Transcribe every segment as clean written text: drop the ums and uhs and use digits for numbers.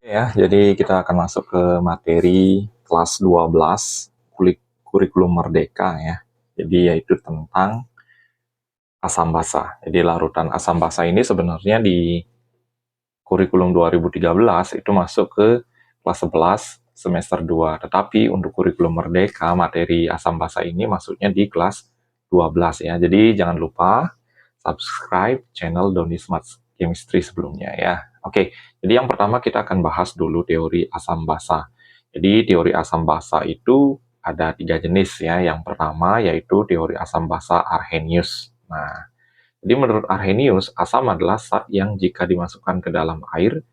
Ya, jadi kita akan masuk ke materi kelas 12 kurikulum merdeka ya. Jadi yaitu tentang asam basa. Jadi larutan asam basa ini sebenarnya di kurikulum 2013 itu masuk ke kelas 11 semester 2. Tetapi untuk kurikulum merdeka materi asam basa ini masuknya di kelas 12 ya. Jadi jangan lupa subscribe channel Doni Smart Chemistry sebelumnya ya. Oke, jadi yang pertama kita akan bahas dulu teori asam basa. Jadi teori asam basa itu ada 3 jenis ya. Yang pertama yaitu teori asam basa Arrhenius. Nah, jadi menurut Arrhenius, asam adalah zat yang jika dimasukkan ke dalam air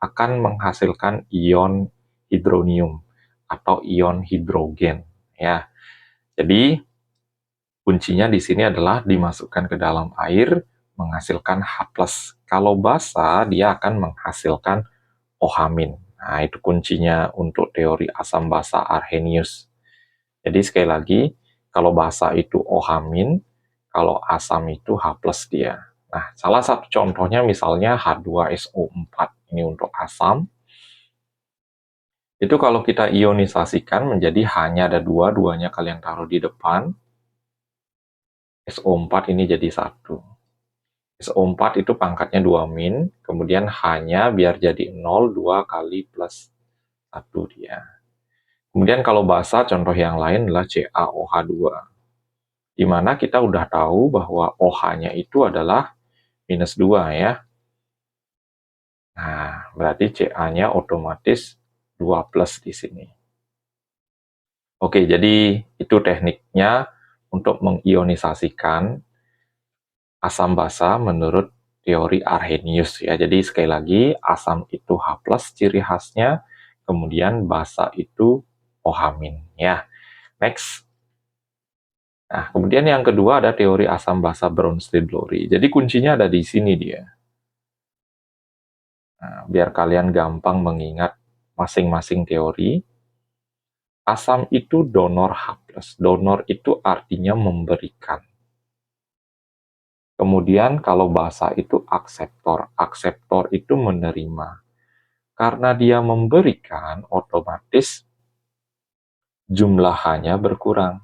akan menghasilkan ion hidronium atau ion hidrogen ya. Jadi kuncinya di sini adalah dimasukkan ke dalam air menghasilkan H+. Kalau basa dia akan menghasilkan OH-. Nah, itu kuncinya untuk teori asam basa Arrhenius. Jadi sekali lagi, kalau basa itu OH-, kalau asam itu H+ dia. Nah, salah satu contohnya misalnya H2SO4. Ini untuk asam. Itu kalau kita ionisasikan menjadi hanya ada dua, duanya kalian taruh di depan. SO4 ini jadi 1. SO4 itu pangkatnya 2-, kemudian hanya biar jadi 0, 2 kali plus 1 dia. Kemudian kalau basa, contoh yang lain adalah CaOH2. Di mana kita udah tahu bahwa OH-nya itu adalah -2 ya. Nah, berarti Ca-nya otomatis 2+ di sini. Oke, jadi itu tekniknya untuk mengionisasikan asam basa menurut teori Arrhenius ya. Jadi sekali lagi, asam itu H+, ciri khasnya, kemudian basa itu OH- ya. Next. Nah, kemudian yang kedua ada teori asam basa Bronsted-Lowry. Jadi kuncinya ada di sini dia. Nah, biar kalian gampang mengingat masing-masing teori. Asam itu donor H+. Donor itu artinya memberikan. Kemudian kalau basa itu akseptor. Akseptor itu menerima. Karena dia memberikan, otomatis jumlah-nya berkurang.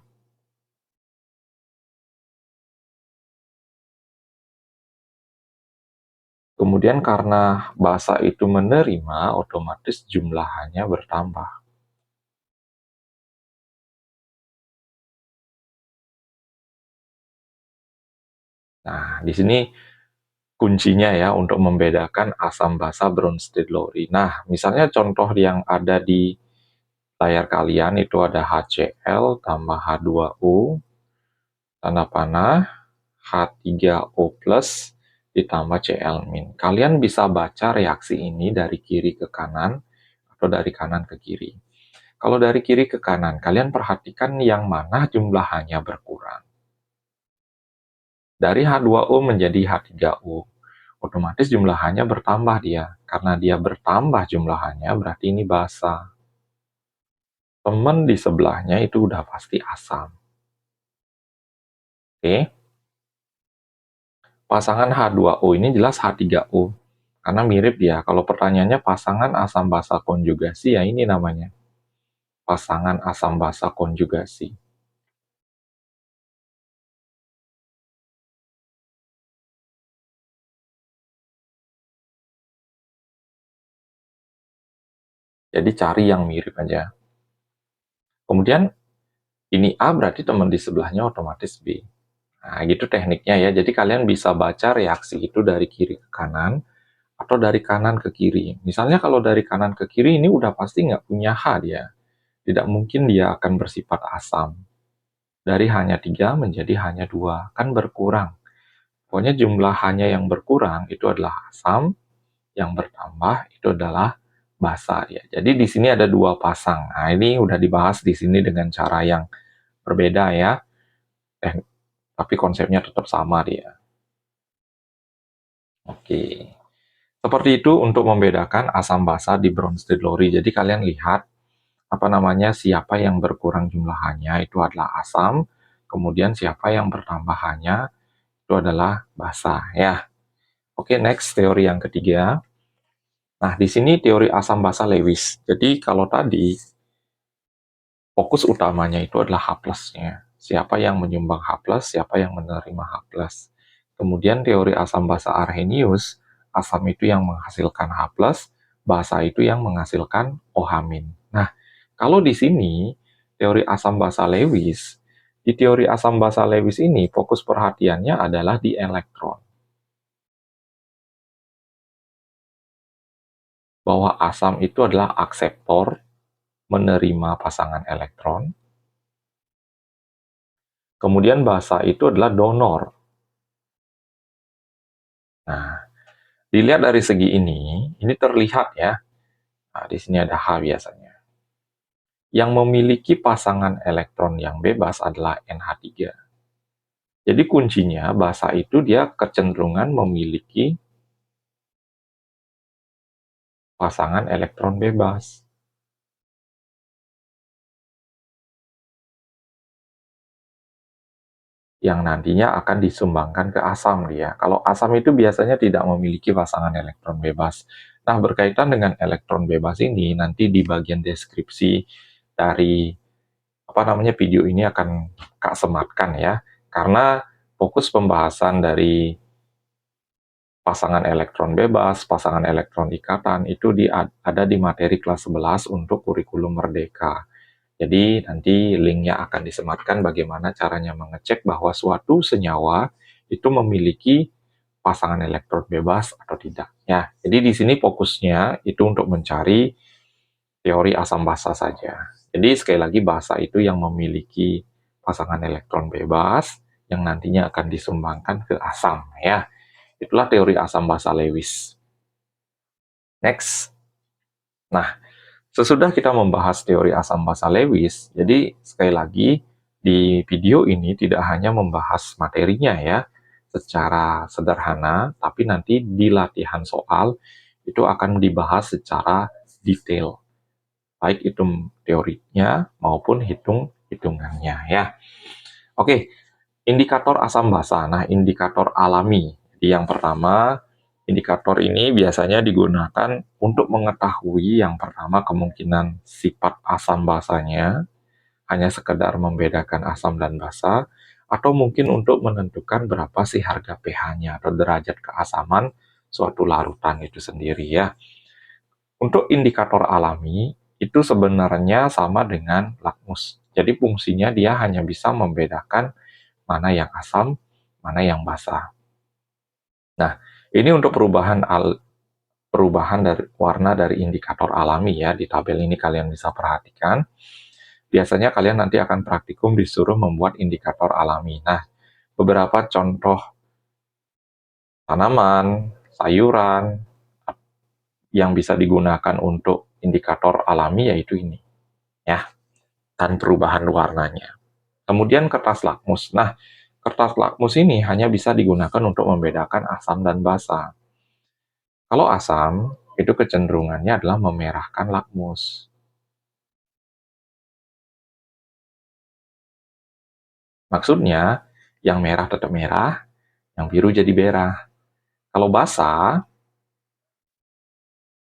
Kemudian karena basa itu menerima, otomatis jumlah-nya bertambah. Nah, di sini kuncinya ya untuk membedakan asam basa Bronsted-Lowry. Nah, misalnya contoh yang ada di layar kalian itu ada HCl tambah H2O, tanda panah, H3O+, ditambah Cl-. Kalian bisa baca reaksi ini dari kiri ke kanan atau dari kanan ke kiri. Kalau dari kiri ke kanan, kalian perhatikan yang mana jumlahnya berkurang. Dari H2O menjadi H3O, otomatis jumlahnya bertambah dia. Karena dia bertambah jumlahnya, berarti ini basa. Teman di sebelahnya itu udah pasti asam. Oke. Pasangan H2O ini jelas H3O. Karena mirip dia. Kalau pertanyaannya pasangan asam basa konjugasi, ya ini namanya. Pasangan asam basa konjugasi. Jadi cari yang mirip aja. Kemudian ini A berarti teman di sebelahnya otomatis B. Nah, gitu tekniknya ya. Jadi kalian bisa baca reaksi itu dari kiri ke kanan atau dari kanan ke kiri. Misalnya kalau dari kanan ke kiri ini udah pasti nggak punya H dia. Tidak mungkin dia akan bersifat asam. Dari hanya 3 menjadi hanya 2. Kan berkurang. Pokoknya jumlah hanya yang berkurang itu adalah asam, yang bertambah itu adalah basa ya. Jadi di sini ada 2 pasang. Nah, ini udah dibahas di sini dengan cara yang berbeda ya. Tapi konsepnya tetap sama dia. Oke. Seperti itu untuk membedakan asam basa di Bronsted-Lowry. Jadi kalian lihat siapa yang berkurang jumlahannya itu adalah asam, kemudian siapa yang bertambahannya itu adalah basa ya. Oke, next teori yang ketiga. Nah, di sini teori asam basa Lewis. Jadi kalau tadi fokus utamanya itu adalah H+-nya. Siapa yang menyumbang H+, siapa yang menerima H+. Kemudian teori asam basa Arrhenius, asam itu yang menghasilkan H+, basa itu yang menghasilkan OH-. Nah, kalau di sini teori asam basa Lewis, di teori asam basa Lewis ini fokus perhatiannya adalah di elektron. Bahwa asam itu adalah akseptor, menerima pasangan elektron. Kemudian basa itu adalah donor. Nah, dilihat dari segi ini terlihat ya. Nah, di sini ada H biasanya. Yang memiliki pasangan elektron yang bebas adalah NH3. Jadi kuncinya basa itu dia kecenderungan memiliki pasangan elektron bebas. Yang nantinya akan disumbangkan ke asam dia. Kalau asam itu biasanya tidak memiliki pasangan elektron bebas. Nah, berkaitan dengan elektron bebas ini, nanti di bagian deskripsi dari video ini akan Kak sematkan ya. Karena fokus pembahasan dari pasangan elektron bebas, pasangan elektron ikatan itu ada di materi kelas 11 untuk kurikulum merdeka. Jadi nanti linknya akan disematkan bagaimana caranya mengecek bahwa suatu senyawa itu memiliki pasangan elektron bebas atau tidak. Ya, jadi di sini fokusnya itu untuk mencari teori asam basa saja. Jadi sekali lagi basa itu yang memiliki pasangan elektron bebas yang nantinya akan disumbangkan ke asam ya. Itulah teori asam basa Lewis. Next. Nah, sesudah kita membahas teori asam basa Lewis, jadi sekali lagi di video ini tidak hanya membahas materinya ya secara sederhana, tapi nanti di latihan soal itu akan dibahas secara detail, baik itu teorinya maupun hitung-hitungannya ya. Oke, indikator asam basa. Nah, indikator alami. Jadi yang pertama, indikator ini biasanya digunakan untuk mengetahui yang pertama kemungkinan sifat asam basanya, hanya sekedar membedakan asam dan basa, atau mungkin untuk menentukan berapa sih harga pH-nya atau derajat keasaman suatu larutan itu sendiri ya. Untuk indikator alami, itu sebenarnya sama dengan lakmus. Jadi fungsinya dia hanya bisa membedakan mana yang asam, mana yang basa. Nah, ini untuk perubahan dari warna dari indikator alami ya. Di tabel ini kalian bisa perhatikan. Biasanya kalian nanti akan praktikum disuruh membuat indikator alami. Nah, beberapa contoh tanaman, sayuran yang bisa digunakan untuk indikator alami yaitu ini ya, dan perubahan warnanya. Kemudian kertas lakmus. Nah, kertas lakmus ini hanya bisa digunakan untuk membedakan asam dan basa. Kalau asam, itu kecenderungannya adalah memerahkan lakmus. Maksudnya, yang merah tetap merah, yang biru jadi merah. Kalau basa,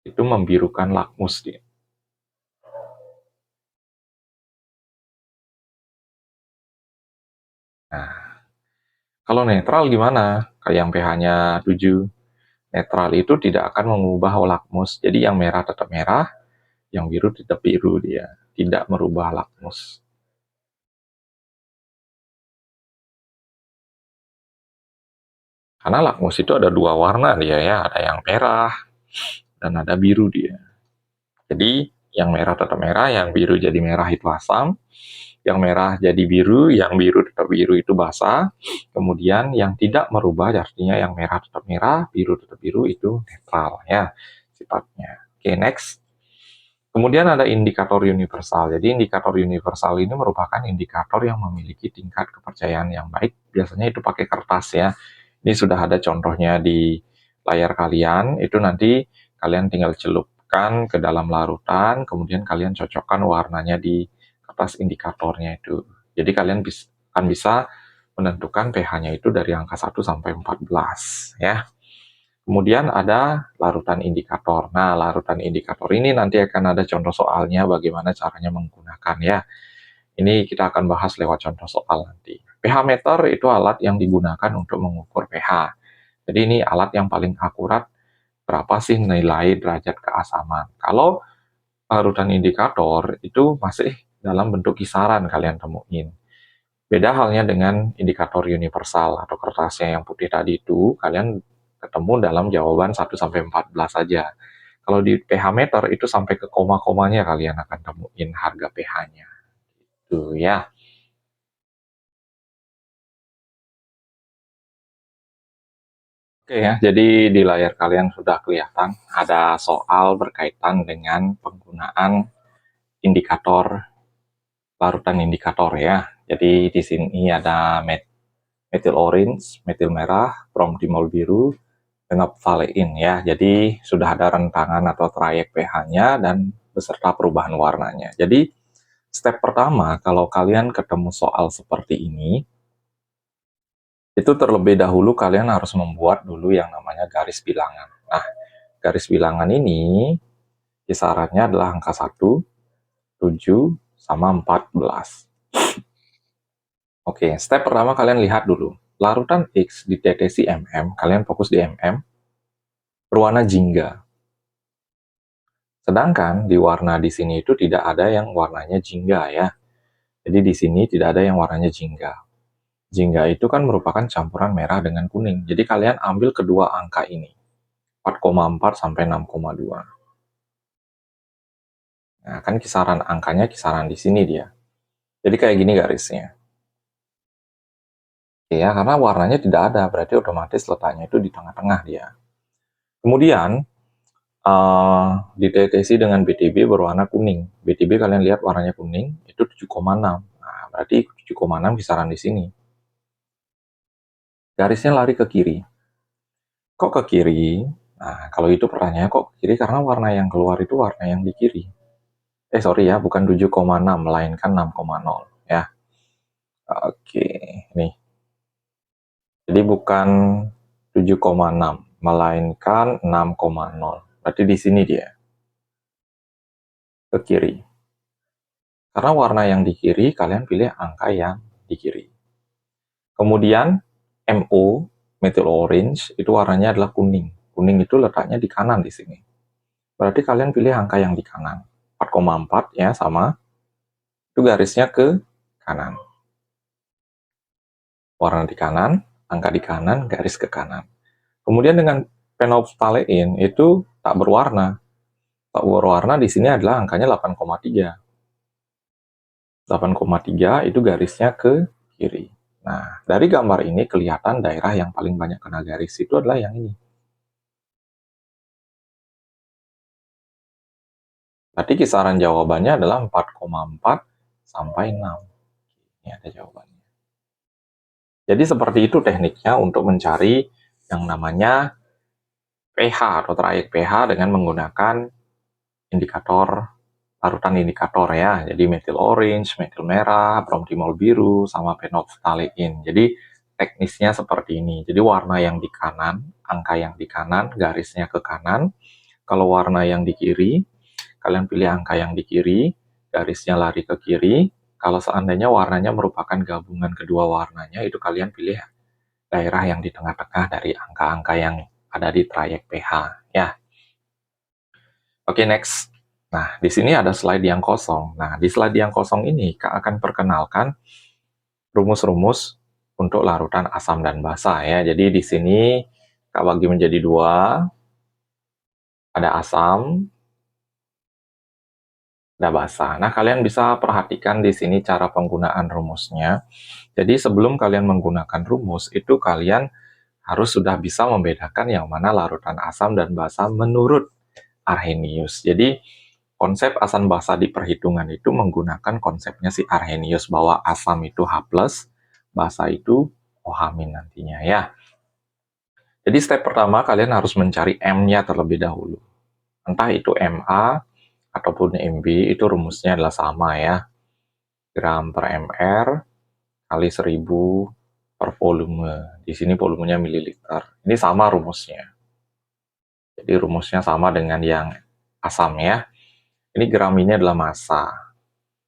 itu membirukan lakmus dia. Nah, kalau netral gimana? Kayak yang pH-nya 7. Netral itu tidak akan mengubah lakmus. Jadi yang merah tetap merah, yang biru tetap biru dia. Tidak merubah lakmus. Karena lakmus itu ada dua warna dia ya, ada yang merah dan ada biru dia. Jadi yang merah tetap merah, yang biru jadi merah itu asam, yang merah jadi biru, yang biru tetap biru itu basa. Kemudian yang tidak merubah artinya yang merah tetap merah, biru tetap biru itu netral ya sifatnya. Oke, next. Kemudian ada indikator universal. Jadi indikator universal ini merupakan indikator yang memiliki tingkat kepercayaan yang baik. Biasanya itu pakai kertas ya. Ini sudah ada contohnya di layar kalian. Itu nanti kalian tinggal celupkan ke dalam larutan, kemudian kalian cocokkan warnanya di kertas indikatornya itu. Jadi kalian akan bisa menentukan pH-nya itu dari angka 1 sampai 14 ya. Kemudian ada larutan indikator. Nah, larutan indikator ini nanti akan ada contoh soalnya bagaimana caranya menggunakan ya. Ini kita akan bahas lewat contoh soal nanti. pH meter itu alat yang digunakan untuk mengukur pH. Jadi ini alat yang paling akurat berapa sih nilai derajat keasaman. Kalau larutan indikator itu masih dalam bentuk kisaran kalian temuin. Beda halnya dengan indikator universal atau kertasnya yang putih tadi itu, kalian ketemu dalam jawaban 1-14 saja. Kalau di pH meter itu sampai ke koma-komanya kalian akan temuin harga pH-nya. Tuh ya. Oke ya, jadi di layar kalian sudah kelihatan ada soal berkaitan dengan penggunaan indikator, larutan indikator ya. Jadi di sini ada metil orange, metil merah, bromdimol biru, dengan phthalein ya. Jadi sudah ada rentangan atau trayek pH-nya dan beserta perubahan warnanya. Jadi step pertama kalau kalian ketemu soal seperti ini, itu terlebih dahulu kalian harus membuat dulu yang namanya garis bilangan. Nah, garis bilangan ini kisarannya adalah angka 1, 7, sama 14. Oke, step pertama kalian lihat dulu. Larutan X ditetesi mm, kalian fokus di mm, berwarna jingga. Sedangkan di warna di sini itu tidak ada yang warnanya jingga ya. Jadi di sini tidak ada yang warnanya jingga. Jingga itu kan merupakan campuran merah dengan kuning. Jadi kalian ambil kedua angka ini. 4,4 sampai 6,2. Nah, kan kisaran angkanya kisaran di sini dia. Jadi kayak gini garisnya. Ya, karena warnanya tidak ada, berarti otomatis letaknya itu di tengah-tengah dia. Kemudian, dideteksi dengan BTB berwarna kuning. BTB kalian lihat warnanya kuning, itu 7,6. Nah, berarti 7,6 kisaran di sini. Garisnya lari ke kiri. Kok ke kiri? Nah, kalau itu pertanyaannya kok ke kiri, karena warna yang keluar itu warna yang di kiri. Sorry ya, bukan 7,6, melainkan 6,0 ya. Oke, nih. Jadi bukan 7,6, melainkan 6,0. Berarti di sini dia, ke kiri. Karena warna yang di kiri, kalian pilih angka yang di kiri. Kemudian, MO, methyl orange, itu warnanya adalah kuning. Kuning itu letaknya di kanan di sini. Berarti kalian pilih angka yang di kanan. 4,4 ya, sama. Itu garisnya ke kanan. Warna di kanan, angka di kanan, garis ke kanan. Kemudian dengan phenolphthalein itu tak berwarna. Tak berwarna di sini adalah angkanya 8,3. 8,3 itu garisnya ke kiri. Nah, dari gambar ini kelihatan daerah yang paling banyak kena garis itu adalah yang ini. Berarti kisaran jawabannya adalah 4,4 sampai 6. Ini ada jawabannya. Jadi seperti itu tekniknya untuk mencari yang namanya pH atau trayek pH dengan menggunakan indikator, larutan indikator ya. Jadi metil orange, metil merah, bromdimol biru, sama phenolphthalein. Jadi teknisnya seperti ini. Jadi warna yang di kanan, angka yang di kanan, garisnya ke kanan. Kalau warna yang di kiri, kalian pilih angka yang di kiri, garisnya lari ke kiri. Kalau seandainya warnanya merupakan gabungan kedua warnanya, itu kalian pilih daerah yang di tengah-tengah dari angka-angka yang ada di trayek pH ya. Oke, next. Nah, di sini ada slide yang kosong. Nah, di slide yang kosong ini Kak akan perkenalkan rumus-rumus untuk larutan asam dan basa ya. Jadi di sini Kak bagi menjadi dua. Ada asam, ada basa. Nah, kalian bisa perhatikan di sini cara penggunaan rumusnya. Jadi sebelum kalian menggunakan rumus, itu kalian harus sudah bisa membedakan yang mana larutan asam dan basa menurut Arrhenius. Jadi konsep asam basa di perhitungan itu menggunakan konsepnya si Arrhenius bahwa asam itu H+, basa itu OH- nantinya ya. Jadi step pertama kalian harus mencari M-nya terlebih dahulu. Entah itu Ma ataupun Mb, itu rumusnya adalah sama ya. Gram per mr kali 1000 per volume. Di sini volumenya mililiter. Ini sama rumusnya. Jadi rumusnya sama dengan yang asam ya. Ini gram ini adalah massa.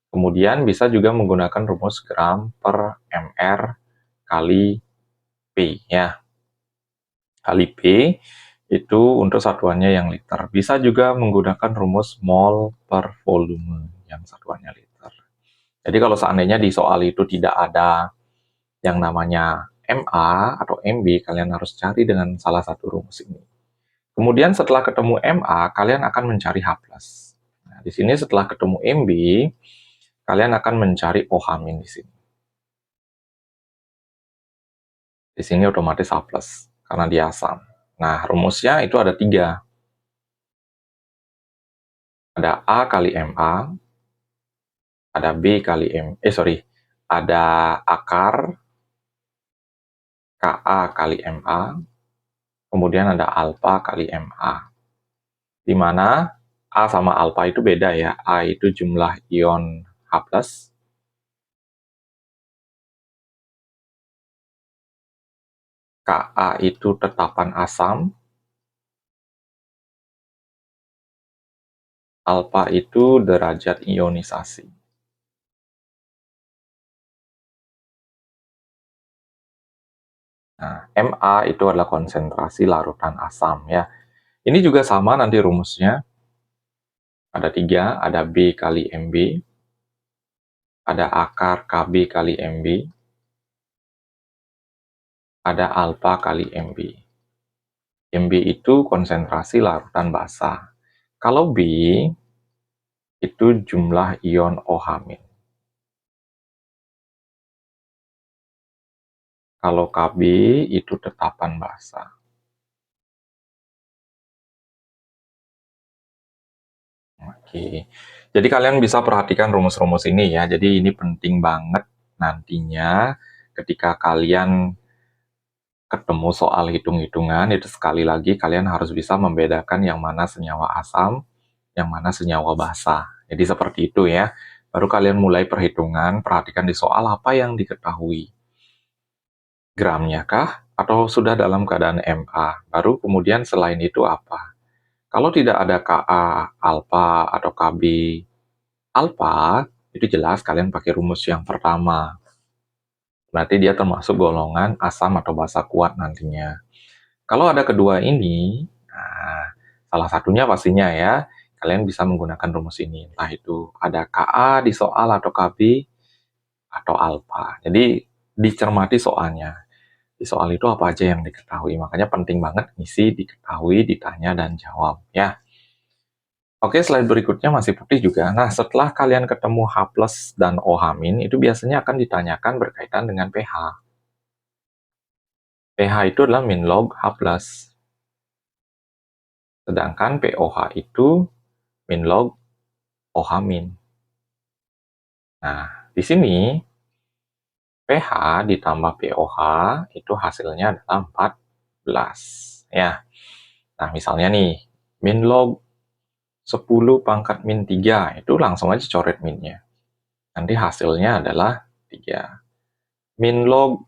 Kemudian bisa juga menggunakan rumus gram per mr kali P ya. Kali P itu untuk satuannya yang liter. Bisa juga menggunakan rumus mol per volume yang satuannya liter. Jadi kalau seandainya di soal itu tidak ada yang namanya MA atau MB, kalian harus cari dengan salah satu rumus ini. Kemudian setelah ketemu MA, kalian akan mencari H+. Nah, di sini setelah ketemu MB, kalian akan mencari OH- di sini. Di sini otomatis H+, karena dia asam. Nah, rumusnya itu ada 3. Ada A kali MA, ada B kali ada akar Ka kali Ma, kemudian ada alfa kali Ma. Di mana A sama alfa itu beda ya. A itu jumlah ion H+, Ka itu tetapan asam, alfa itu derajat ionisasi. Nah, Ma itu adalah konsentrasi larutan asam ya. Ini juga sama nanti rumusnya. Ada 3, ada B kali Mb, ada akar Kb kali Mb, ada alfa kali Mb. Mb itu konsentrasi larutan basa. Kalau B itu jumlah ion OH-. Kalau Kb itu tetapan basa. Oke. Jadi kalian bisa perhatikan rumus-rumus ini ya. Jadi ini penting banget nantinya ketika kalian ketemu soal hitung-hitungan, itu sekali lagi kalian harus bisa membedakan yang mana senyawa asam, yang mana senyawa basa. Jadi seperti itu ya. Baru kalian mulai perhitungan, perhatikan di soal apa yang diketahui. Gramnya kah? Atau sudah dalam keadaan Ma? Baru kemudian selain itu apa? Kalau tidak ada Ka alfa atau Kb alfa, itu jelas kalian pakai rumus yang pertama. Berarti dia termasuk golongan asam atau basa kuat nantinya. Kalau ada kedua ini, nah, salah satunya pastinya ya, kalian bisa menggunakan rumus ini. Entah itu ada Ka di soal atau Kb atau alfa. Jadi dicermati soalnya. Di soal itu apa aja yang diketahui. Makanya penting banget ngisi diketahui, ditanya, dan jawab ya. Oke, slide berikutnya masih putih juga. Nah, setelah kalian ketemu H+ dan OH- itu biasanya akan ditanyakan berkaitan dengan pH. pH itu adalah min log H+. Sedangkan POH itu min log OH-. Nah, di sini pH ditambah POH itu hasilnya adalah 14. Ya. Nah, misalnya nih, min log 10 pangkat min 3, itu langsung aja coret minnya. Nanti hasilnya adalah 3. Min log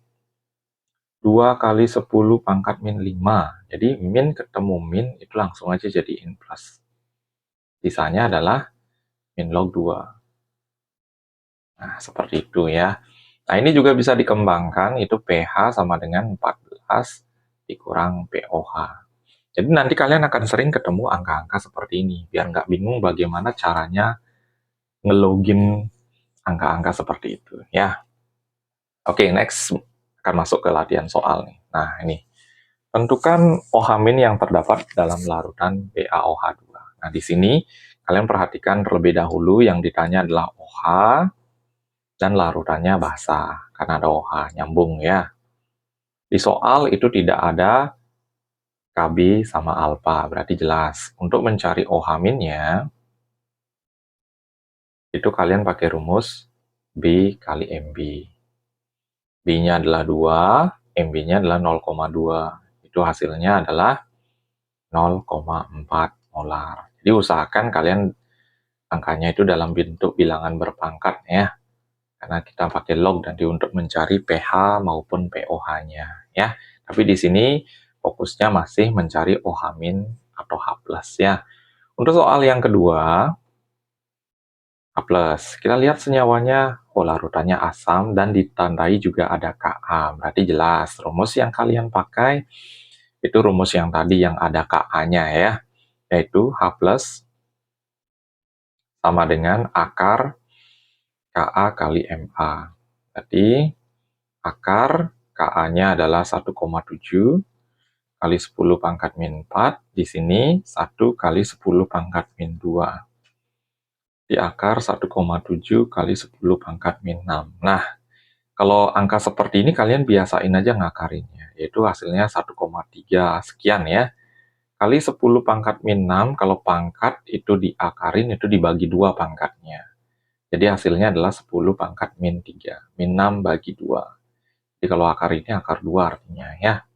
2 kali 10 pangkat min 5. Jadi min ketemu min itu langsung aja jadiin plus. Sisanya adalah min log 2. Nah, seperti itu ya. Nah, ini juga bisa dikembangkan, itu pH sama dengan 14 dikurang POH. Jadi nanti kalian akan sering ketemu angka-angka seperti ini, biar nggak bingung bagaimana caranya ngelogin angka-angka seperti itu ya. Oke, next akan masuk ke latihan soal nih. Nah, ini. Tentukan OH- yang terdapat dalam larutan BaOH2. Nah, di sini kalian perhatikan terlebih dahulu yang ditanya adalah OH dan larutannya basa, karena ada OH, nyambung ya. Di soal itu tidak ada Kb sama alfa, berarti jelas. Untuk mencari OH-nya, itu kalian pakai rumus B kali Mb. B-nya adalah 2, Mb-nya adalah 0,2. Itu hasilnya adalah 0,4 molar. Jadi usahakan kalian angkanya itu dalam bentuk bilangan berpangkat ya. Karena kita pakai log nanti untuk mencari pH maupun POH-nya ya. Tapi di sini fokusnya masih mencari OH- atau H+, ya. Untuk soal yang kedua, H+. Kita lihat senyawanya, larutannya asam dan ditandai juga ada Ka. Berarti jelas, rumus yang kalian pakai itu rumus yang tadi yang ada Ka-nya ya, yaitu H+ sama dengan akar Ka kali Ma. Berarti akar Ka-nya adalah 1,7 kali 10 pangkat min 4. Di sini 1 kali 10 pangkat min 2. Di akar 1,7 kali 10 pangkat min 6. Nah, kalau angka seperti ini kalian biasain aja ngakarinnya. Yaitu hasilnya 1,3 sekian ya. Kali 10 pangkat min 6, kalau pangkat itu diakarin, itu dibagi 2 pangkatnya. Jadi hasilnya adalah 10 pangkat min 3. Min 6 bagi 2. Jadi kalau akar ini akar 2 artinya ya.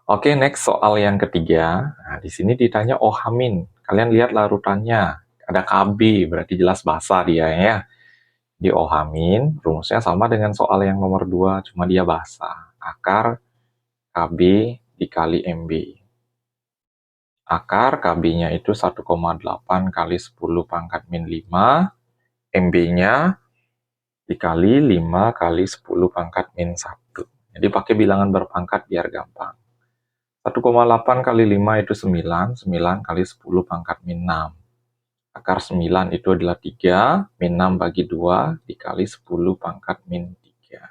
Oke, next soal yang ketiga. Nah, di sini ditanya OH-. Kalian lihat larutannya. Ada Kb, berarti jelas basa dia ya. Di OH-, rumusnya sama dengan soal yang nomor 2, cuma dia basa. Akar Kb dikali Mb. Akar Kb-nya itu 1,8 kali 10 pangkat min 5. Mb-nya dikali 5 kali 10 pangkat min 1. Jadi pakai bilangan berpangkat biar gampang. 1,8 kali 5 itu 9. 9 kali 10 pangkat min 6. Akar 9 itu adalah 3. Min 6 bagi 2 dikali 10 pangkat min 3.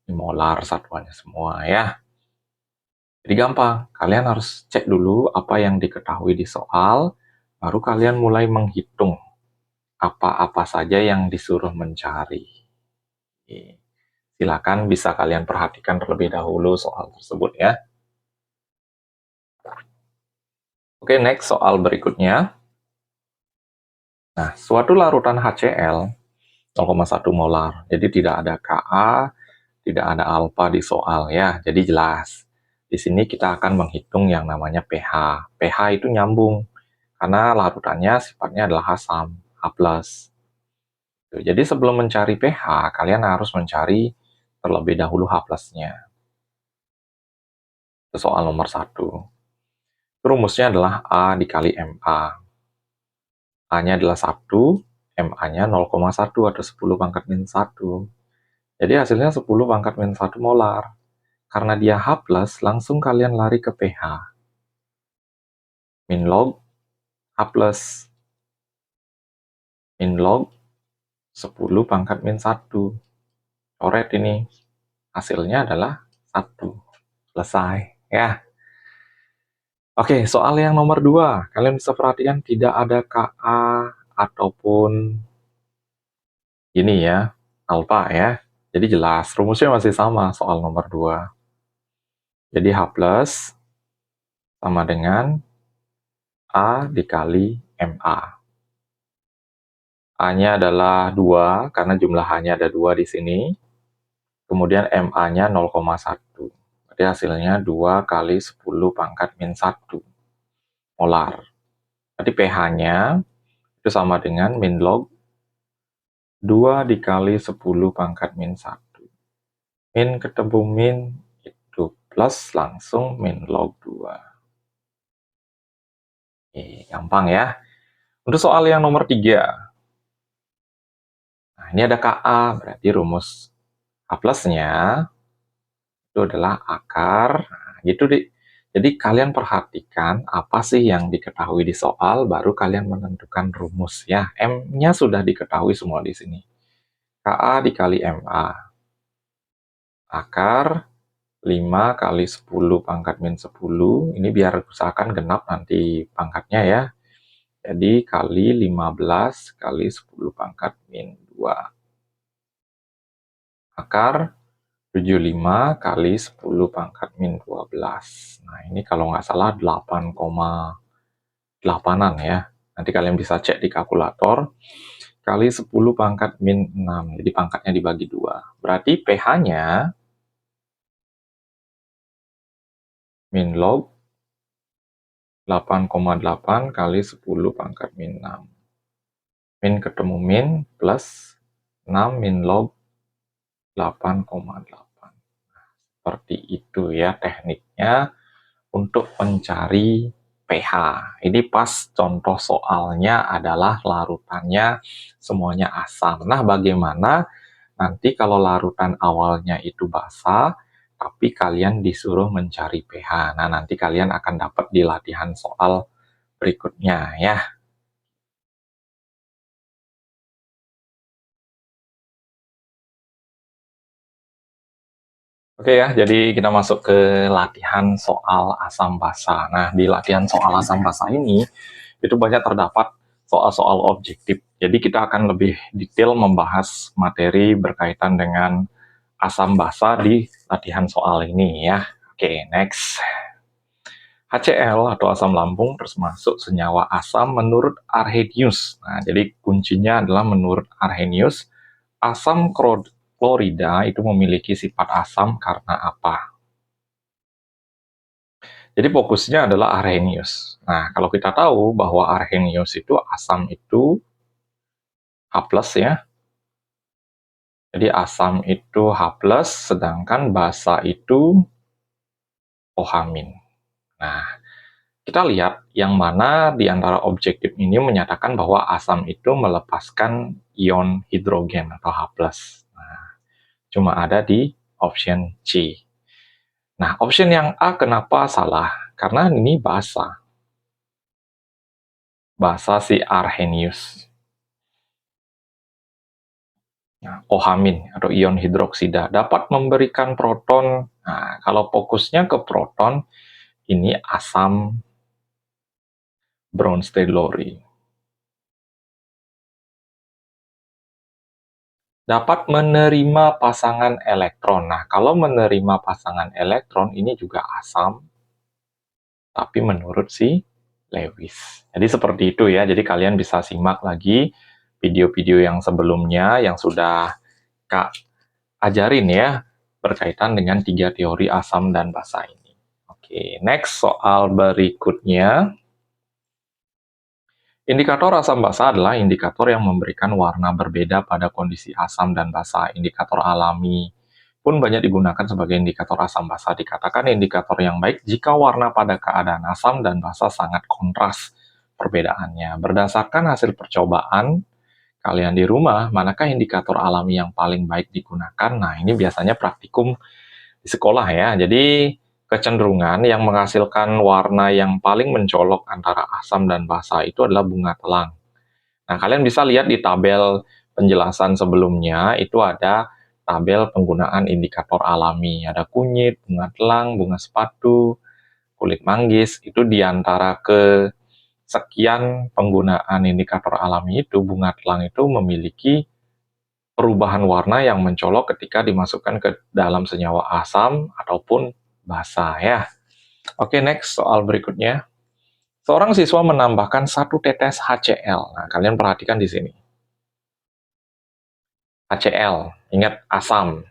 Ini molar satuannya semua ya. Jadi gampang, kalian harus cek dulu apa yang diketahui di soal, baru kalian mulai menghitung apa-apa saja yang disuruh mencari. Silakan bisa kalian perhatikan terlebih dahulu soal tersebut ya. Oke, next soal berikutnya. Nah, suatu larutan HCl 0,1 molar, jadi tidak ada Ka, tidak ada alfa di soal ya, jadi jelas. Di sini kita akan menghitung yang namanya pH. pH itu nyambung, karena larutannya sifatnya adalah asam, H+. Jadi sebelum mencari pH, kalian harus mencari terlebih dahulu H+-nya. Itu soal nomor 1. Rumusnya adalah A dikali Ma. A-nya adalah 1, Ma-nya 0,1 atau 10 pangkat min 1. Jadi hasilnya 10 pangkat min 1 molar. Karena dia H+, langsung kalian lari ke pH. Min log H+. Min log 10 pangkat min 1. Coret ini. Hasilnya adalah 1. Selesai. Ya. Oke, soal yang nomor 2. Kalian bisa perhatikan tidak ada Ka ataupun ini ya, alfa ya. Jadi jelas, rumusnya masih sama soal nomor 2. Jadi H+ sama dengan A dikali Ma. A-nya adalah 2, karena jumlah H-nya ada 2 di sini. Kemudian Ma-nya 0,1. Berarti hasilnya 2 kali 10 pangkat min 1 molar. Berarti pH-nya itu sama dengan min log 2 dikali 10 pangkat min 1. Min ketemu min itu plus, langsung min log 2. Gampang ya. Untuk soal yang nomor 3. Nah, ini ada Ka, berarti rumus H+-nya itu adalah akar. Nah, gitu deh. Jadi kalian perhatikan apa sih yang diketahui di soal, baru kalian menentukan rumus ya. M-nya sudah diketahui semua di sini. Ka dikali Ma. Akar 5 kali 10 pangkat min 10. Ini biar usahakan genap nanti pangkatnya ya. Jadi kali 15 kali 10 pangkat min 2. Akar 75 kali 10 pangkat min 12. Nah, ini kalau nggak salah 8,8an ya. Nanti kalian bisa cek di kalkulator. Kali 10 pangkat min 6. Jadi pangkatnya dibagi 2. Berarti pH-nya min log 8,8 kali 10 pangkat min 6. Min ketemu min plus 6 min log 8,8. Seperti itu ya tekniknya. untuk mencari pH. Ini pas contoh soalnya adalah larutannya semuanya asam. Nah, bagaimana nanti kalau larutan awalnya itu basah, tapi kalian disuruh mencari pH. Nah, nanti kalian akan dapat di latihan soal berikutnya ya. Oke ya, jadi kita masuk ke latihan soal asam basa. Nah, di latihan soal asam basa ini, itu banyak terdapat soal-soal objektif. Jadi kita akan lebih detail membahas materi berkaitan dengan asam basa di latihan soal ini ya. Oke, next. HCl atau asam lambung termasuk senyawa asam menurut Arrhenius. Nah, jadi kuncinya adalah menurut Arrhenius, asam klorida itu memiliki sifat asam karena apa? Jadi fokusnya adalah Arrhenius. Nah, kalau kita tahu bahwa Arrhenius itu asam itu H+, ya. Jadi asam itu H+, sedangkan basa itu OH-. Nah, kita lihat yang mana di antara objektif ini menyatakan bahwa asam itu melepaskan ion hidrogen atau H+. Nah, cuma ada di option C. Nah, option yang A kenapa salah? Karena ini basa. Basa si Arrhenius. Nah, OH- atau ion hidroksida dapat memberikan proton. Nah, kalau fokusnya ke proton, ini asam Bronsted-Lowry. Dapat menerima pasangan elektron. Nah, kalau menerima pasangan elektron, ini juga asam, tapi menurut si Lewis. Jadi seperti itu ya, jadi kalian bisa simak lagi video-video yang sebelumnya yang sudah Kak ajarin ya, berkaitan dengan 3 teori asam dan basa ini. Oke, next soal berikutnya. Indikator asam basa adalah indikator yang memberikan warna berbeda pada kondisi asam dan basa. Indikator alami pun banyak digunakan sebagai indikator asam basa. Dikatakan indikator yang baik jika warna pada keadaan asam dan basa sangat kontras perbedaannya. Berdasarkan hasil percobaan kalian di rumah, manakah indikator alami yang paling baik digunakan? Nah, ini biasanya praktikum di sekolah ya. Jadi kecenderungan yang menghasilkan warna yang paling mencolok antara asam dan basa itu adalah bunga telang. Nah, kalian bisa lihat di tabel penjelasan sebelumnya, itu ada tabel penggunaan indikator alami. Ada kunyit, bunga telang, bunga sepatu, kulit manggis. Itu diantara ke sekian penggunaan indikator alami itu, bunga telang itu memiliki perubahan warna yang mencolok ketika dimasukkan ke dalam senyawa asam ataupun basa ya. Oke, next soal berikutnya. Seorang siswa menambahkan 1 tetes HCl. Nah, kalian perhatikan di sini. HCl, ingat asam.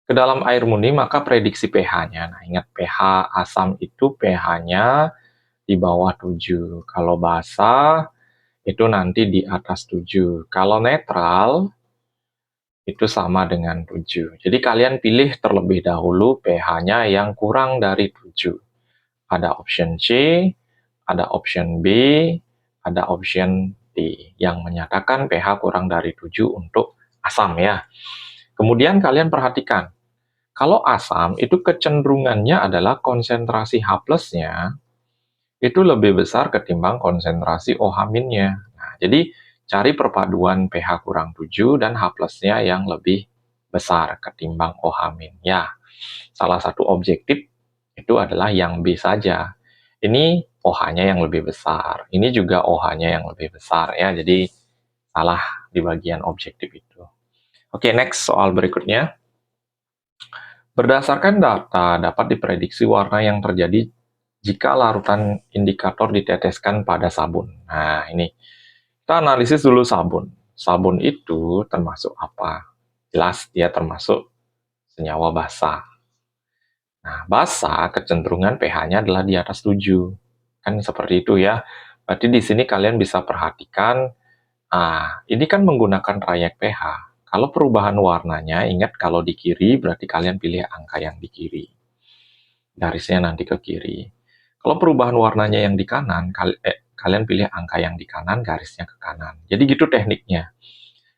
Ke dalam air murni maka prediksi pH-nya. Nah, ingat pH asam itu pH-nya di bawah 7. Kalau basa itu nanti di atas 7. Kalau netral itu sama dengan 7. Jadi kalian pilih terlebih dahulu pH-nya yang kurang dari 7. Ada option C, ada option B, ada option D yang menyatakan pH kurang dari 7 untuk asam ya. Kemudian kalian perhatikan, kalau asam itu kecenderungannya adalah konsentrasi H+-nya itu lebih besar ketimbang konsentrasi OH-nya. Nah, jadi cari perpaduan pH kurang 7 dan H+-nya yang lebih besar ketimbang OH-. Ya, salah satu objektif itu adalah yang B saja. Ini OH-nya yang lebih besar. Ini juga OH-nya yang lebih besar ya. Jadi salah di bagian objektif itu. Oke, next soal berikutnya. Berdasarkan data, dapat diprediksi warna yang terjadi jika larutan indikator diteteskan pada sabun. Nah, ini. Kita analisis dulu sabun. Sabun itu termasuk apa? Jelas, dia termasuk senyawa basa. Nah, basa kecenderungan pH-nya adalah di atas 7. Kan seperti itu ya. Berarti di sini kalian bisa perhatikan, ini kan menggunakan trayek pH. Kalau perubahan warnanya, ingat kalau di kiri berarti kalian pilih angka yang di kiri. garisnya nanti ke kiri. Kalau perubahan warnanya yang di kanan, kalian pilih angka yang di kanan, garisnya ke kanan. Jadi gitu tekniknya.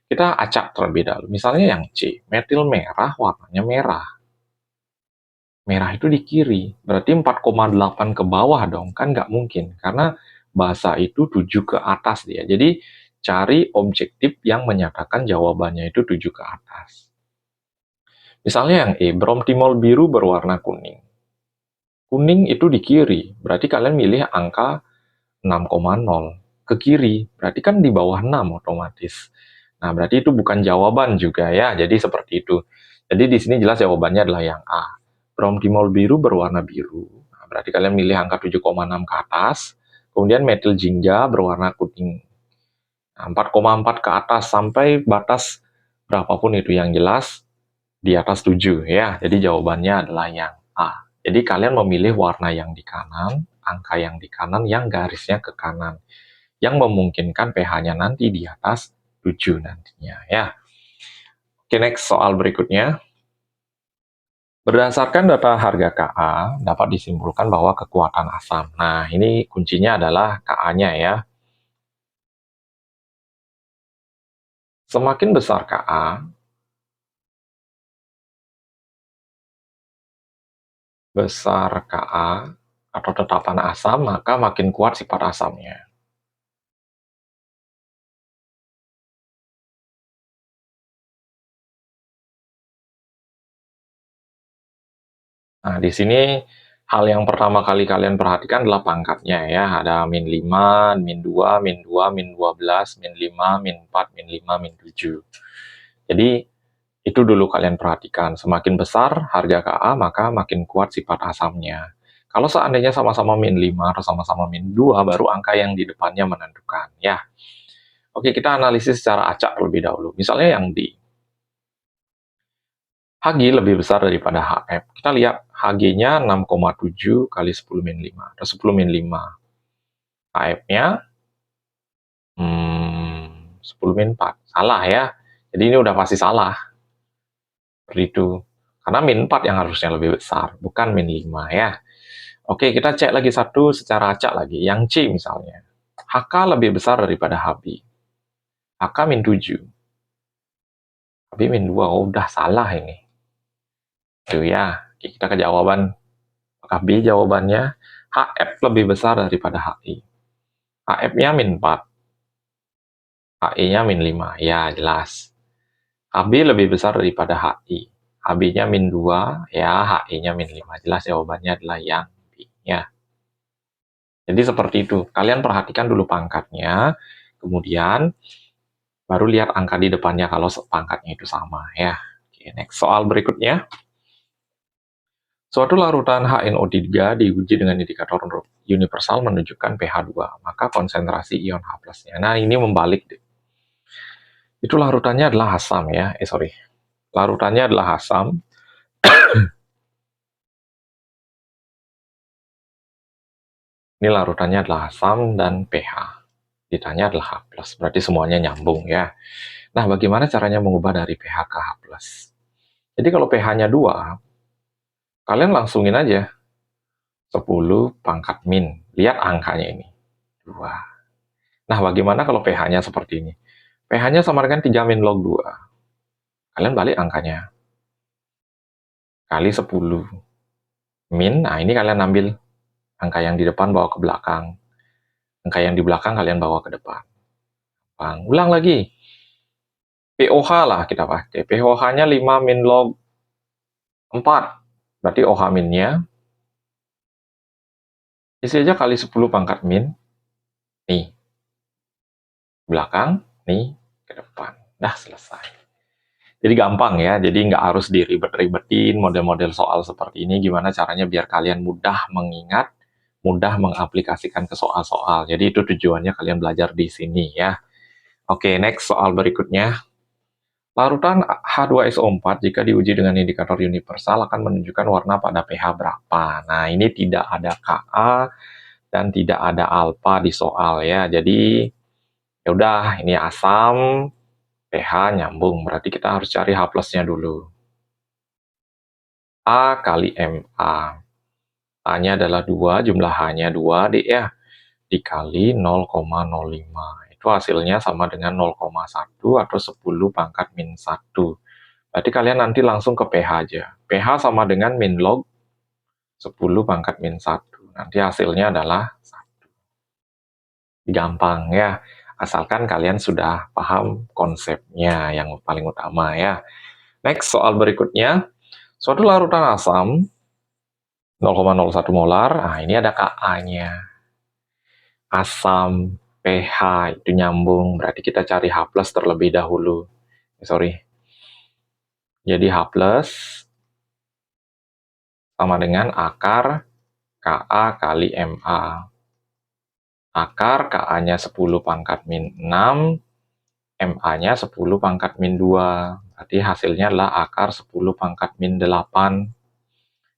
Kita acak terlebih dahulu. Misalnya yang C, metil merah warnanya merah. Merah itu di kiri, berarti 4,8 ke bawah dong, kan nggak mungkin. Karena bahasa itu 7 ke atas dia. Jadi cari objektif yang menyatakan jawabannya itu 7 ke atas. Misalnya yang E, bromtimol biru berwarna kuning. Kuning itu di kiri, berarti kalian milih angka 6,0 ke kiri, berarti kan di bawah 6 otomatis. Nah, berarti itu bukan jawaban juga ya, jadi seperti itu. Jadi di sini jelas jawabannya adalah yang A. Bromtimol biru berwarna biru. Nah, berarti kalian milih angka 7,6 ke atas, kemudian metil jingga berwarna kuning. Nah, 4,4 ke atas sampai batas berapapun itu yang jelas di atas 7 ya. Jadi jawabannya adalah yang A. Jadi kalian memilih warna yang di kanan, angka yang di kanan, yang garisnya ke kanan. Yang memungkinkan pH-nya nanti di atas 7 nantinya ya. Oke, next soal berikutnya. Berdasarkan data harga Ka, dapat disimpulkan bahwa kekuatan asam. Nah, ini kuncinya adalah Ka-nya ya. Semakin besar Ka, atau tetapan asam, maka makin kuat sifat asamnya. Nah, di sini hal yang pertama kali kalian perhatikan adalah pangkatnya ya. Ada min 5, min 2, min 2, min 12, min 5, min 4, min 5, min 7. Jadi itu dulu kalian perhatikan. Semakin besar harga Ka, maka makin kuat sifat asamnya. Kalau seandainya sama-sama min 5 atau sama-sama min 2, baru angka yang di depannya menentukan ya. Oke, kita analisis secara acak terlebih dahulu. Misalnya yang di Hg lebih besar daripada Hf. Kita lihat Hg-nya 6,7 kali 10 min 5 atau 10 min 5. Hf-nya 10 min 4. Salah ya. Jadi ini udah pasti salah. Seperti itu. Karena min 4 yang harusnya lebih besar, bukan min 5 ya. Oke, kita cek lagi satu secara acak lagi. Yang C misalnya. Hk lebih besar daripada Hb. Hk min 7. Hb min 2. Oh, udah salah ini. Itu ya. Kita ke jawaban. Apakah B jawabannya? Hf lebih besar daripada Hi. Hf-nya min 4. Hi-nya min 5. Ya, jelas. Hb lebih besar daripada Hi. Hb-nya min 2. Ya, Hi-nya min 5. Jelas jawabannya adalah yang B. Ya. Jadi seperti itu. Kalian perhatikan dulu pangkatnya. Kemudian baru lihat angka di depannya kalau pangkatnya itu sama. Ya. Oke, next. Soal berikutnya. Suatu larutan HNO3 diuji dengan indikator universal menunjukkan pH 2, maka konsentrasi ion H+-nya. Nah, ini membalik. Itu larutannya adalah asam ya. Larutannya adalah asam. Ini larutannya adalah asam dan pH. Ditanya adalah H+, berarti semuanya nyambung ya. Nah, bagaimana caranya mengubah dari pH ke H+? Jadi kalau pH-nya 2, kalian langsungin aja 10 pangkat min. Lihat angkanya ini. 2. Nah, bagaimana kalau pH-nya seperti ini? pH-nya sama dengan 3 min log 2. Kalian balik angkanya. Kali 10. Min, nah ini kalian ambil angka yang di depan bawa ke belakang. Angka yang di belakang kalian bawa ke depan. Ulang lagi. pOH lah kita pakai. pOH-nya 5 min log 4. Berarti OH minnya isi aja kali 10 pangkat min. Nih. Belakang, nih, ke depan. Dah selesai. Jadi gampang ya, jadi nggak harus diribet-ribetin model-model soal seperti ini. Gimana caranya biar kalian mudah mengingat, mudah mengaplikasikan ke soal-soal. Jadi itu tujuannya kalian belajar di sini ya. Oke, next soal berikutnya. Larutan H2SO4 jika diuji dengan indikator universal akan menunjukkan warna pada pH berapa. Nah, ini tidak ada Ka dan tidak ada alfa di soal ya. Jadi ya udah, ini asam, pH nyambung. Berarti kita harus cari H+-nya dulu. A kali Ma. A-nya adalah 2, jumlah H-nya 2, Dik ya. Dikali 0,05. Itu hasilnya sama dengan 0,1 atau 10 pangkat min 1. Berarti kalian nanti langsung ke pH aja. pH sama dengan min log 10 pangkat min 1. Nanti hasilnya adalah 1. Gampang ya. Asalkan kalian sudah paham konsepnya yang paling utama ya. Next, soal berikutnya. Suatu larutan asam 0,01 molar. Nah, ini ada Ka-nya. Asam pH itu nyambung, berarti kita cari H+ terlebih dahulu. Sorry. Jadi H+ sama dengan akar Ka kali Ma. Akar Ka-nya 10 pangkat min 6, Ma-nya 10 pangkat min 2. Berarti hasilnya adalah akar 10 pangkat min 8.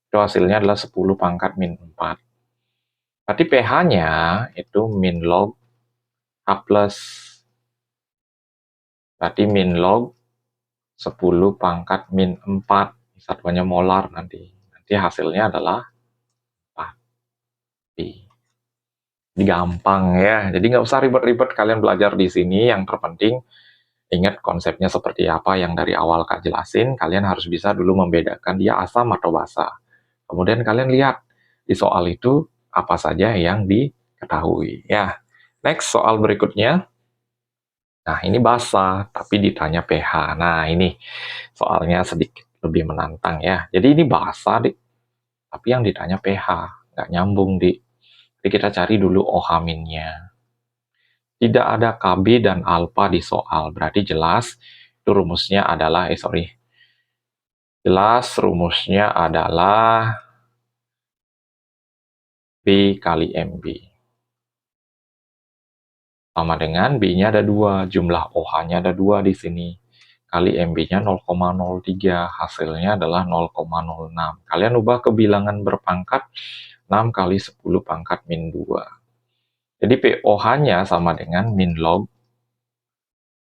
Itu hasilnya adalah 10 pangkat min 4. Berarti pH-nya itu min log H+. Berarti min log 10 pangkat min 4. Satuannya molar nanti. Nanti hasilnya adalah 4 pi. Ini gampang ya. Jadi nggak usah ribet-ribet kalian belajar di sini. Yang terpenting ingat konsepnya seperti apa yang dari awal Kak jelasin. Kalian harus bisa dulu membedakan dia asam atau basa. Kemudian kalian lihat di soal itu apa saja yang diketahui. Ya. Next, soal berikutnya. Nah, ini basa, tapi ditanya pH. Nah, ini soalnya sedikit lebih menantang ya. Jadi ini basa, Dik. Tapi yang ditanya pH. Nggak nyambung, Dik. Jadi kita cari dulu OH-nya. Tidak ada Kb dan alfa di soal. Berarti jelas itu rumusnya adalah, jelas rumusnya adalah B kali Mb. Sama dengan B-nya ada 2, jumlah OH-nya ada 2 di sini. Kali Mb-nya 0,03, hasilnya adalah 0,06. Kalian ubah ke bilangan berpangkat 6 kali 10 pangkat min 2. Jadi POH-nya sama dengan min log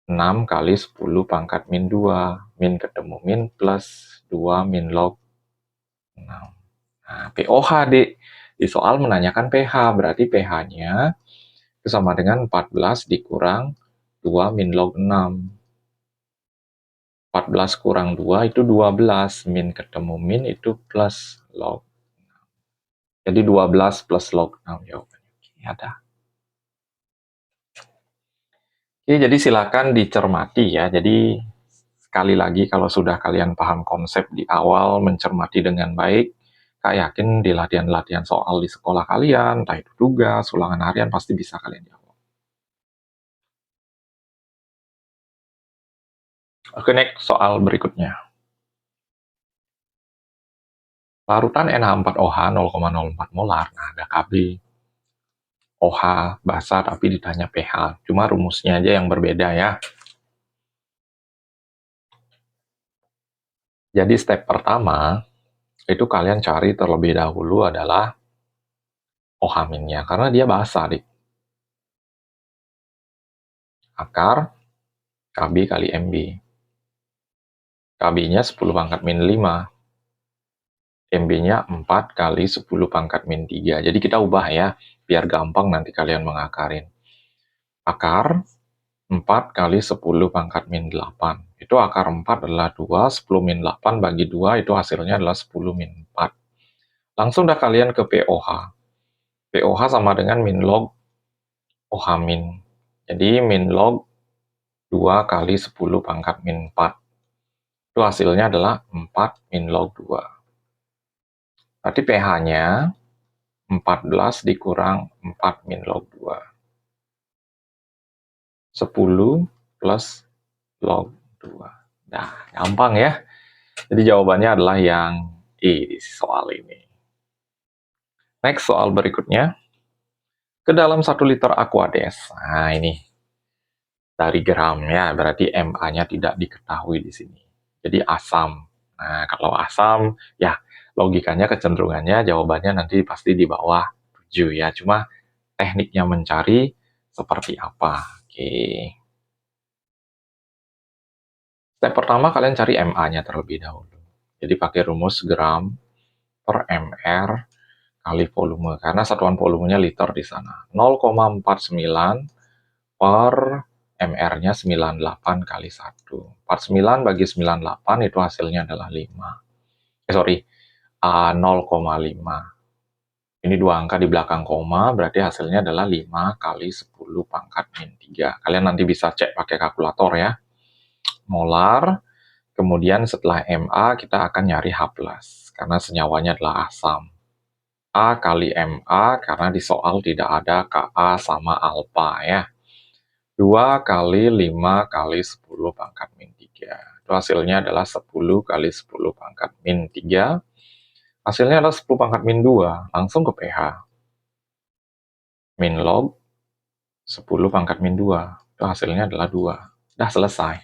6 kali 10 pangkat min 2. Min ketemu min plus 2 min log 6. Nah, POH di soal menanyakan pH, berarti pH-nya itu sama dengan 14 dikurang 2 min log 6. 14 kurang 2 itu 12, min ketemu min itu plus log 6. Jadi 12 plus log 6 jawabannya. Oke, ada. Oke, jadi silakan dicermati ya. Jadi sekali lagi kalau sudah kalian paham konsep di awal, mencermati dengan baik, Kak yakin di latihan-latihan soal di sekolah kalian, entah itu tugas, ulangan harian, pasti bisa kalian jawab. Oke, next soal berikutnya. Larutan NH4OH 0,04 molar, nah ada Kb. OH basa tapi ditanya pH, cuma rumusnya aja yang berbeda ya. Jadi step pertama, itu kalian cari terlebih dahulu adalah OH-nya, karena dia basa, Dik. Akar Kb kali Mb. Kb-nya 10 pangkat min 5. Mb-nya 4 kali 10 pangkat min 3. Jadi kita ubah ya, biar gampang nanti kalian mengakarin. Akar 4 kali 10 pangkat min 8. Itu akar 4 adalah 2, 10 min 8 bagi 2, itu hasilnya adalah 10 min 4. Langsung dah kalian ke POH. POH sama dengan min log OH min. Jadi min log 2 kali 10 pangkat min 4. Itu hasilnya adalah 4 min log 2. Berarti pH-nya 14 dikurang 4 min log 2. 10 plus log 2. Nah, gampang ya. Jadi jawabannya adalah yang E di soal ini. Next, soal berikutnya. Ke dalam 1 liter Aquades. Nah, ini dari gram ya, berarti Ma-nya tidak diketahui di sini. Jadi asam. Nah, kalau asam, ya logikanya kecenderungannya jawabannya nanti pasti di bawah 7 ya. Cuma tekniknya mencari seperti apa. Oke. Step pertama kalian cari Ma-nya terlebih dahulu. Jadi pakai rumus gram per mr kali volume, karena satuan volumenya liter di sana. 0,49 per mR-nya 98 kali 1. 49 bagi 98 itu hasilnya adalah 5. Sorry, 0,5. Ini dua angka di belakang koma, berarti hasilnya adalah 5 kali 10 pangkat min 3. Kalian nanti bisa cek pakai kalkulator ya. Molar, kemudian setelah Ma kita akan nyari H+, karena senyawanya adalah asam. A kali Ma, karena di soal tidak ada Ka sama alfa ya. 2 kali 5 kali 10 pangkat min 3. Itu hasilnya adalah 10 kali 10 pangkat min 3. Hasilnya adalah 10 pangkat min 2. Langsung ke pH. Min log 10 pangkat min 2. Itu hasilnya adalah 2. Sudah selesai.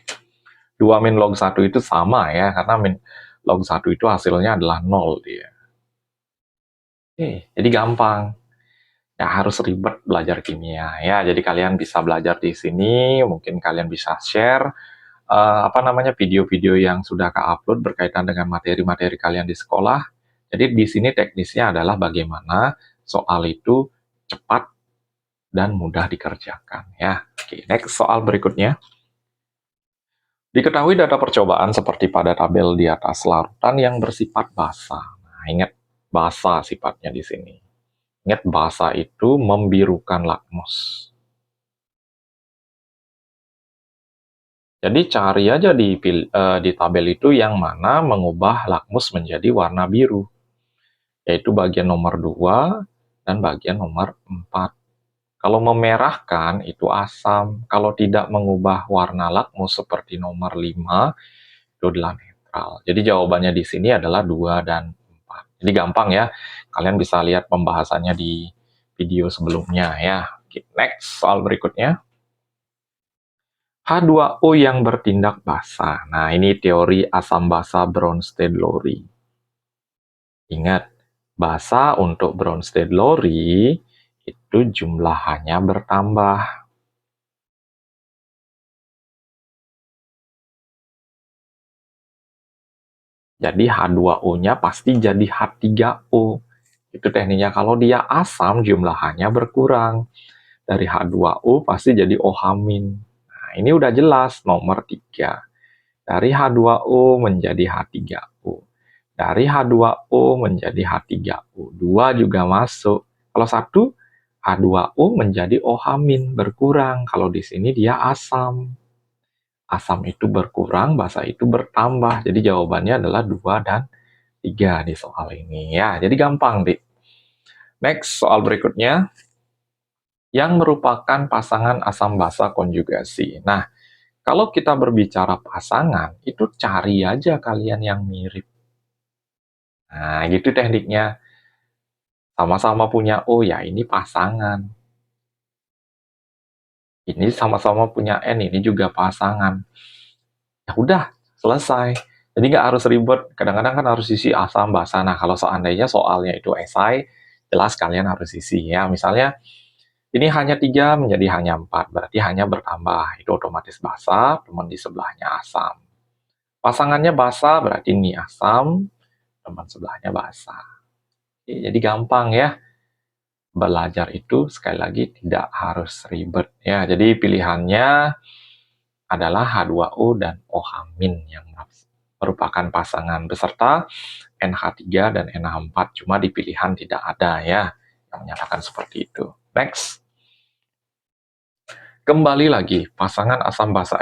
2 min log 1 itu sama ya, karena min log 1 itu hasilnya adalah 0 dia. Oke, jadi gampang. Ya harus ribet belajar kimia ya. Jadi kalian bisa belajar di sini, mungkin kalian bisa share video-video yang sudah ke-upload berkaitan dengan materi-materi kalian di sekolah. Jadi di sini teknisnya adalah bagaimana soal itu cepat dan mudah dikerjakan ya. Oke, next soal berikutnya. Diketahui data percobaan seperti pada tabel di atas larutan yang bersifat basa. Nah, ingat basa sifatnya di sini. Ingat basa itu membirukan lakmus. Jadi cari aja di tabel itu yang mana mengubah lakmus menjadi warna biru. Yaitu bagian nomor 2 dan bagian nomor 4. Kalau memerahkan itu asam, kalau tidak mengubah warna lakmus seperti nomor 5 itu adalah netral. Jadi jawabannya di sini adalah 2 dan 4. Jadi gampang ya, kalian bisa lihat pembahasannya di video sebelumnya ya. Oke, next soal berikutnya. H2O yang bertindak basa. Nah, ini teori asam basa Bronsted-Lowry. Ingat, basa untuk Bronsted-Lowry itu jumlahannya bertambah. Jadi H2O-nya pasti jadi H3O. Itu tekniknya. Kalau dia asam, jumlahannya berkurang. Dari H2O pasti jadi OH-. Nah, ini udah jelas nomor 3. Dari H2O menjadi H3O. Dari H2O menjadi H3O. 2 juga masuk. Kalau 1, H2O menjadi OH- berkurang. Kalau di sini dia asam. Asam itu berkurang, basa itu bertambah. Jadi jawabannya adalah 2 dan 3 di soal ini ya. Jadi gampang, Dik. Next, soal berikutnya. Yang merupakan pasangan asam basa konjugasi. Nah, kalau kita berbicara pasangan, itu cari aja kalian yang mirip. Nah, gitu tekniknya. Sama-sama punya O, ya ini pasangan. Ini sama-sama punya N, ini juga pasangan. Ya udah, selesai. Jadi nggak harus ribet. Kadang-kadang kan harus isi asam basa. Nah, kalau seandainya soalnya itu esai, jelas kalian harus isi ya. Misalnya, ini hanya 3 menjadi hanya 4, berarti hanya bertambah. Itu otomatis basa, teman di sebelahnya asam. Pasangannya basa, berarti ini asam, teman sebelahnya basa. Jadi gampang ya. Belajar itu sekali lagi tidak harus ribet ya. Jadi pilihannya adalah H2O dan OH- yang merupakan pasangan beserta NH3 dan NH4. Cuma di pilihan tidak ada ya yang menyatakan seperti itu. Next. Kembali lagi pasangan asam basa,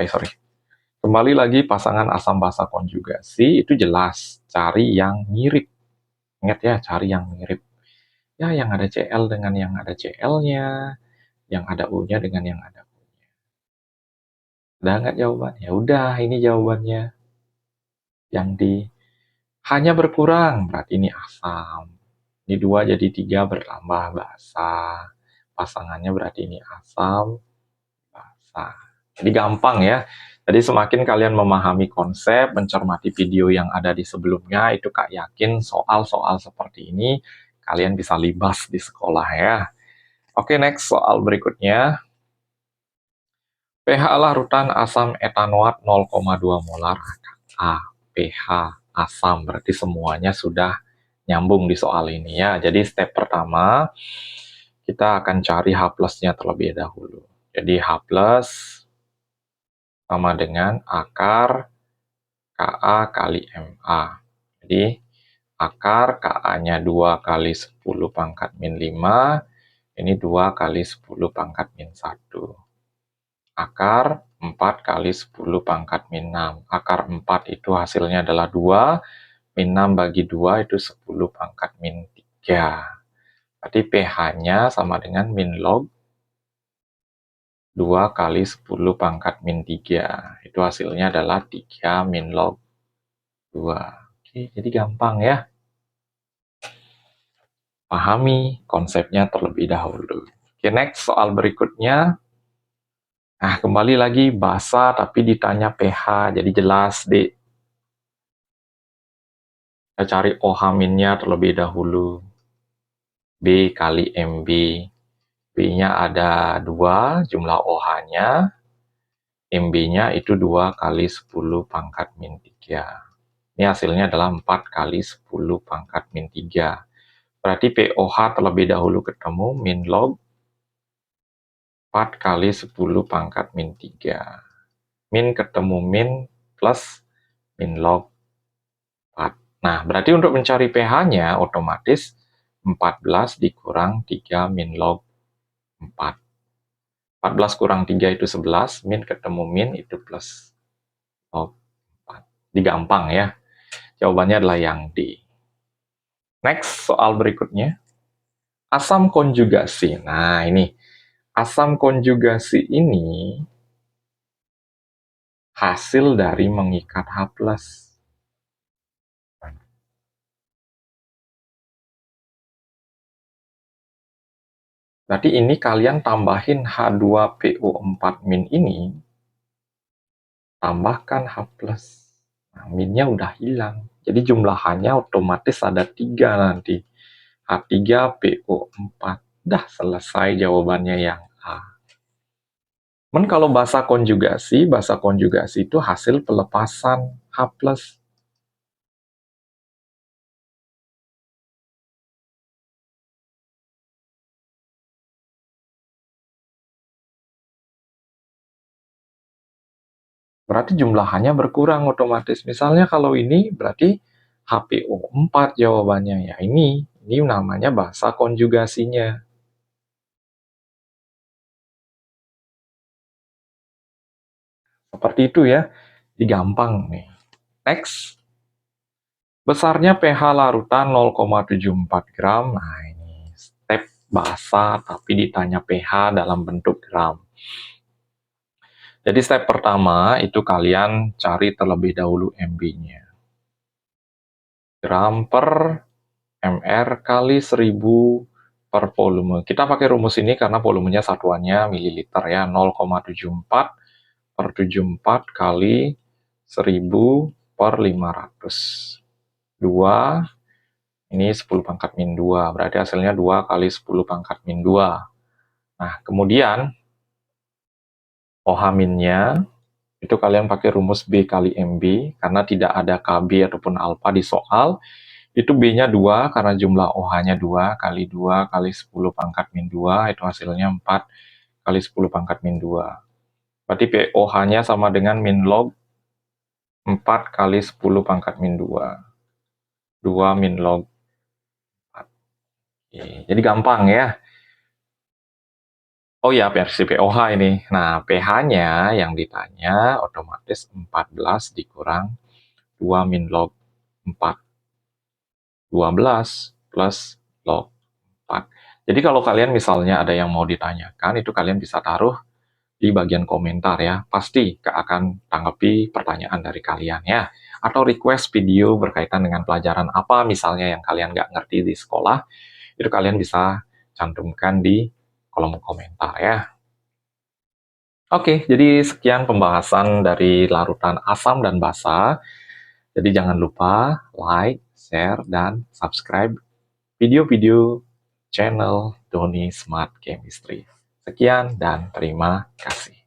Kembali lagi pasangan asam basa konjugasi itu jelas cari yang mirip. Ingat ya, cari yang mirip. Ya, yang ada Cl dengan yang ada Cl-nya, yang ada U-nya dengan yang ada U-nya. Udah nggak jawabannya? Ya udah, ini jawabannya. Yang di hanya berkurang, berarti ini asam. Ini 2 jadi 3 bertambah basa. Pasangannya berarti ini asam, basa. Jadi gampang ya. Jadi semakin kalian memahami konsep, mencermati video yang ada di sebelumnya, itu Kak yakin soal-soal seperti ini kalian bisa libas di sekolah ya. Oke, next soal berikutnya. pH larutan asam etanoat 0,2 molar A. pH asam berarti semuanya sudah nyambung di soal ini ya. Jadi step pertama, kita akan cari H plusnya terlebih dahulu. Jadi H plus sama dengan akar KA kali MA. Jadi akar KA-nya 2 kali 10 pangkat min 5, ini 2 kali 10 pangkat min 1. Akar 4 kali 10 pangkat min 6. Akar 4 itu hasilnya adalah 2, min 6 bagi 2 itu 10 pangkat min 3. Berarti pH-nya sama dengan min log 2 kali 10 pangkat min 3. Itu hasilnya adalah 3 min log 2. Oke, jadi gampang ya. Pahami konsepnya terlebih dahulu. Oke, next soal berikutnya. Nah, kembali lagi basa tapi ditanya pH, jadi jelas, Dek. Kita cari OH-nya terlebih dahulu. B kali MB. B-nya ada 2, jumlah OH-nya. MB-nya itu 2 kali 10 pangkat min 3. Ini hasilnya adalah 4 kali 10 pangkat min 3. Berarti POH terlebih dahulu ketemu min log 4 kali 10 pangkat min 3. Min ketemu min plus min log 4. Nah, berarti untuk mencari pH-nya otomatis 14 dikurang 3 min log 4. 14 kurang 3 itu 11, min ketemu min itu plus log 4. Jadi gampang ya. Jawabannya adalah yang D. Next, soal berikutnya. Asam konjugasi. Nah, ini. Asam konjugasi ini hasil dari mengikat H+. Berarti ini kalian tambahin H2PO4- ini, tambahkan H+. Nah, minnya udah hilang. Jadi jumlah H-nya otomatis ada 3 nanti. H3PO4. Dah selesai jawabannya yang A. Kalau bahasa konjugasi itu hasil pelepasan H+. Berarti jumlah-H-nya berkurang otomatis. Misalnya kalau ini berarti HPO4 jawabannya. Ya ini namanya bahasa konjugasinya. Seperti itu ya. Jadi gampang nih. Next. Besarnya pH larutan 0,74 gram. Nah ini step basa tapi ditanya pH dalam bentuk gram. Jadi step pertama itu kalian cari terlebih dahulu MB-nya. Gram per mr kali 1000 per volume. Kita pakai rumus ini karena volumenya satuannya mililiter ya. 0,74 per 74 kali 1000 per 500. 2, ini 10 pangkat min 2. Berarti hasilnya 2 kali 10 pangkat min 2. Nah, kemudian OH-nya itu kalian pakai rumus B kali MB, karena tidak ada KB ataupun alfa di soal. Itu B-nya 2, karena jumlah OH-nya 2, kali 2 kali 10 pangkat min 2, itu hasilnya 4 kali 10 pangkat min 2. Berarti POH-nya sama dengan min log 4 kali 10 pangkat min 2. 2 min log 4. Oke, jadi gampang ya. Oh ya, versi POH ini. Nah, pH-nya yang ditanya otomatis 14 dikurang 2 min log 4. 12 plus log 4. Jadi kalau kalian misalnya ada yang mau ditanyakan, itu kalian bisa taruh di bagian komentar ya. Pasti akan tanggapi pertanyaan dari kalian ya. Atau request video berkaitan dengan pelajaran apa misalnya yang kalian nggak ngerti di sekolah, itu kalian bisa cantumkan di kolom komentar ya. Oke, jadi sekian pembahasan dari larutan asam dan basa. Jadi jangan lupa like, share, dan subscribe video-video channel Doni Smart Chemistry. Sekian dan terima kasih.